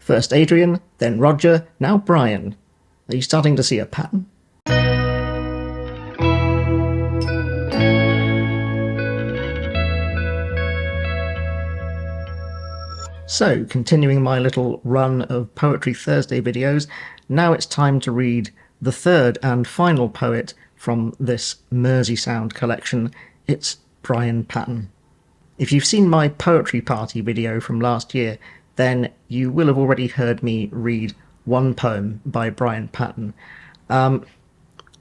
First Adrian, then Roger, now Brian. Are you starting to see a pattern? So, continuing my little run of Poetry Thursday videos, now it's time to read the third and final poet from this Merseysound collection. It's Brian Patten. If you've seen my Poetry Party video from last year, then you will have already heard me read one poem by Brian Patten.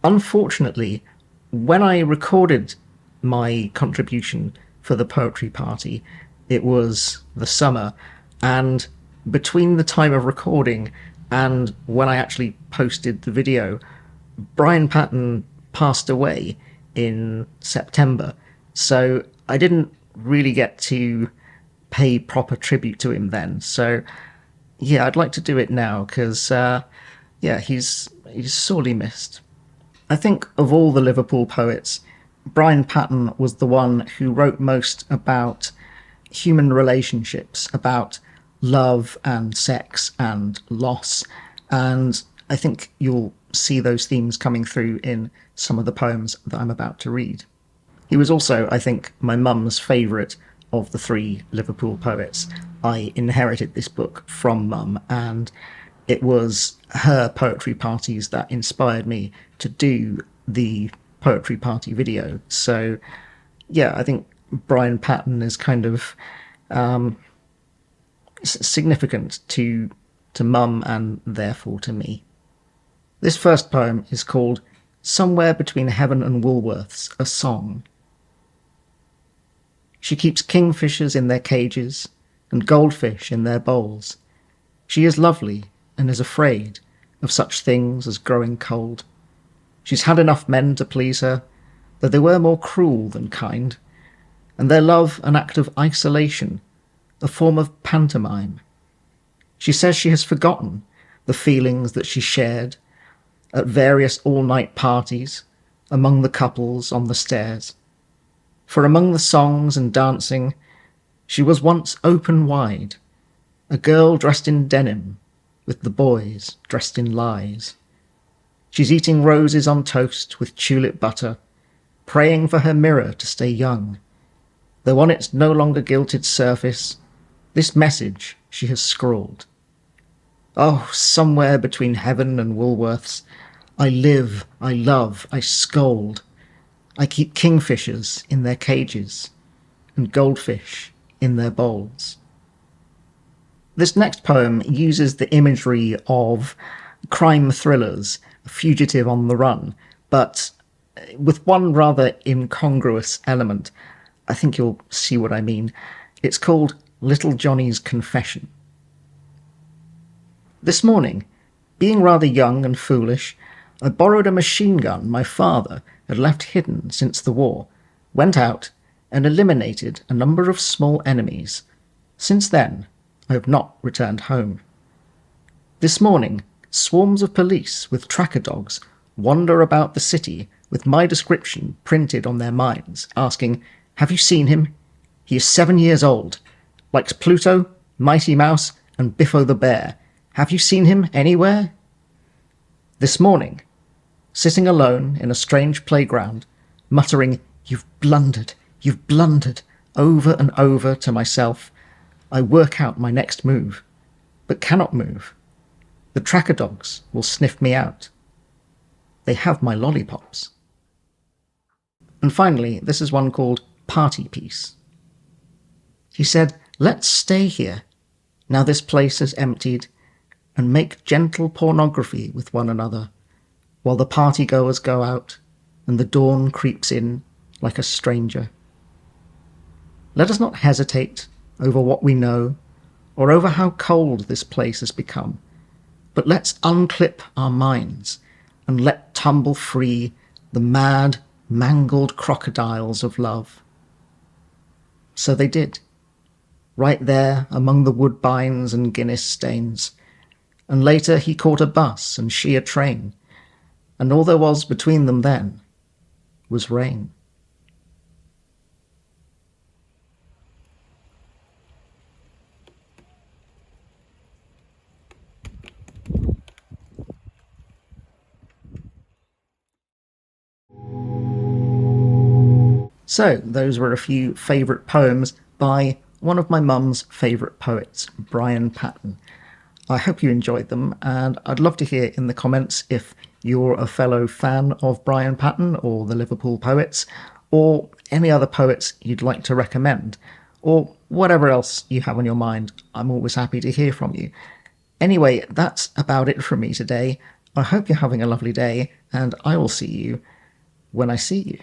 Unfortunately, when I recorded my contribution for the Poetry Party, it was the summer, and between the time of recording and when I actually posted the video, Brian Patten passed away in September, so I didn't really get to pay proper tribute to him then. So yeah, I'd like to do it now because he's sorely missed. I think of all the Liverpool poets, Brian Patten was the one who wrote most about human relationships, about love and sex and loss, and I think you'll see those themes coming through in some of the poems that I'm about to read. He was also, I think, my mum's favourite of the three Liverpool poets. I inherited this book from Mum, and it was her poetry parties that inspired me to do the Poetry Party video. So yeah, I think Brian Patten is kind of significant to Mum and therefore to me. This first poem is called Somewhere Between Heaven and Woolworths, a Song. She keeps kingfishers in their cages and goldfish in their bowls. She is lovely and is afraid of such things as growing cold. She's had enough men to please her, though they were more cruel than kind, and their love an act of isolation, a form of pantomime. She says she has forgotten the feelings that she shared at various all-night parties among the couples on the stairs. For among the songs and dancing, she was once open wide, a girl dressed in denim, with the boys dressed in lies. She's eating roses on toast with tulip butter, praying for her mirror to stay young, though on its no longer gilded surface, this message she has scrawled. Oh, somewhere between heaven and Woolworths, I live, I love, I scold. I keep kingfishers in their cages and goldfish in their bowls. This next poem uses the imagery of crime thrillers, a fugitive on the run, but with one rather incongruous element. I think you'll see what I mean. It's called Little Johnny's Confession. This morning, being rather young and foolish, I borrowed a machine gun my father had left hidden since the war, went out and eliminated a number of small enemies. Since then, I have not returned home. This morning, swarms of police with tracker dogs wander about the city with my description printed on their minds, asking, "Have you seen him? He is 7 years old. Likes Pluto, Mighty Mouse, and Biffo the Bear. Have you seen him anywhere?" This morning, sitting alone in a strange playground, muttering, you've blundered, over and over to myself, I work out my next move, but cannot move. The tracker dogs will sniff me out. They have my lollipops. And finally, this is one called Party Piece. He said, let's stay here, now this place is emptied, and make gentle pornography with one another, while the partygoers go out, and the dawn creeps in like a stranger. Let us not hesitate over what we know, or over how cold this place has become, but let's unclip our minds, and let tumble free the mad, mangled crocodiles of love. So they did, right there among the woodbines and Guinness stains, and later he caught a bus and she a train, and all there was between them then was rain. So, those were a few favourite poems by one of my mum's favourite poets, Brian Patten. I hope you enjoyed them, and I'd love to hear in the comments if you're a fellow fan of Brian Patten or the Liverpool Poets, or any other poets you'd like to recommend, or whatever else you have on your mind. I'm always happy to hear from you. Anyway, that's about it from me today. I hope you're having a lovely day, and I will see you when I see you.